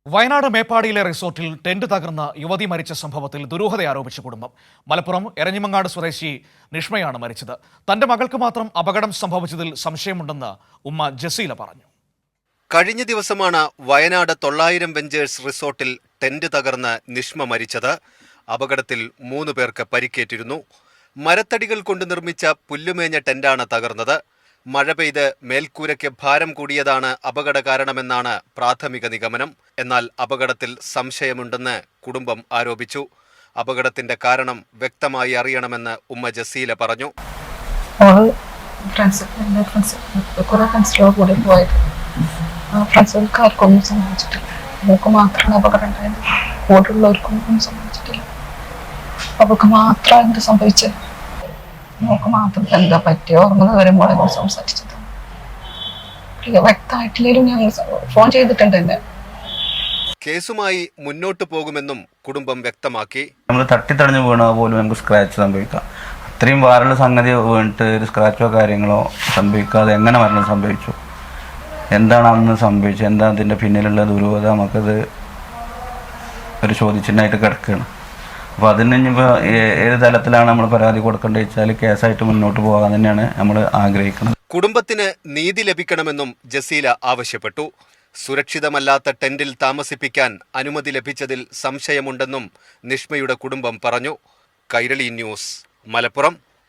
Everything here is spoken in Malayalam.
വയനാട് മേപ്പാടിയിലെ റിസോർട്ടിൽ ടെന്റ് തകർന്ന യുവതി മരിച്ച സംഭവത്തിൽ ദുരൂഹത ആരോപിച്ച കുടുംബം. മലപ്പുറം എരഞ്ഞിമങ്ങാട് സ്വദേശി നിഷ്മയാണ് മരിച്ചത്. തന്റെ മകൾക്ക് മാത്രം അപകടം സംഭവിച്ചതിൽ സംശയമുണ്ടെന്ന് ഉമ്മ ജസീല പറഞ്ഞു. കഴിഞ്ഞ ദിവസമാണ് വയനാട് 900 വെഞ്ചേഴ്സ് റിസോർട്ടിൽ ടെന്റ് തകർന്ന് നിഷ്മ മരിച്ചത്. അപകടത്തിൽ 3 പേർക്ക് പരിക്കേറ്റിരുന്നു. മരത്തടികൾ കൊണ്ട് നിർമ്മിച്ച പുല്ലുമേഞ്ഞ ടെന്റാണ് തകർന്നത്. മഴ പെയ്ത് മേൽക്കൂരയ്ക്ക് ഭാരം കൂടിയതാണ് അപകട കാരണമെന്നാണ് പ്രാഥമിക നിഗമനം. എന്നാൽ അപകടത്തിൽ സംശയമുണ്ടെന്ന് കുടുംബം ആരോപിച്ചു. അപകടത്തിന്റെ കാരണം വ്യക്തമായി അറിയണമെന്ന് ഉമ്മ ജസീല പറഞ്ഞു. ഫ്രണ്ട്സുകൾക്കാർക്കൊന്നും സംഭവിച്ചിട്ടില്ല. അവൾക്ക് മാത്രമാണ് അപകടം ഉണ്ടായത്. കൂടെയുള്ളവർക്കൊന്നും സംഭവിച്ചിട്ടില്ല. അവൾക്ക് മാത്രമാണ് എന്ത് സംഭവിച്ചത്. അവൾക്ക് മാത്രം എന്താ പറ്റിയ ഓർമ്മ വരുമ്പോൾ സംസാരിച്ചത് വ്യക്തമായിട്ടില്ലെങ്കിലും ഞങ്ങൾ ഫോൺ ചെയ്തിട്ടുണ്ട്. എന്നെ കേസുമായി മുന്നോട്ട് പോകുമെന്നും കുടുംബം വ്യക്തമാക്കി. നമ്മൾ തട്ടിത്തടഞ്ഞു വീണാൽ പോലും നമുക്ക് സ്ക്രാച്ച് സംഭവിക്കാം. അത്രയും ഭാരമുള്ള സംഗതി വീണിട്ട് ഒരു സ്ക്രാച്ചോ കാര്യങ്ങളോ സംഭവിക്കാതെ എങ്ങനെ മരണം സംഭവിച്ചു, എന്താണ് അന്ന് സംഭവിച്ചത്, എന്താ അതിൻ്റെ പിന്നിലുള്ള ദുരൂഹത, നമുക്കത് ഒരു ചോദ്യചിഹ്നമായിട്ട് കിടക്കുകയാണ്. അപ്പോൾ അതിന് ഇനിയിപ്പോൾ ഏത് തലത്തിലാണ് നമ്മൾ പരാതി കൊടുക്കേണ്ടത് വെച്ചാൽ കേസായിട്ട് മുന്നോട്ട് പോകാൻ തന്നെയാണ് നമ്മൾ ആഗ്രഹിക്കുന്നത്. കുടുംബത്തിന് നീതി ലഭിക്കണമെന്നും ജസീല ആവശ്യപ്പെട്ടു. സുരക്ഷിതമല്ലാത്ത ടെന്റിൽ താമസിപ്പിക്കാൻ അനുമതി ലഭിച്ചതിൽ സംശയമുണ്ടെന്നും നിഷ്മയുടെ കുടുംബം പറഞ്ഞു. കൈരളി ന്യൂസ്, മലപ്പുറം.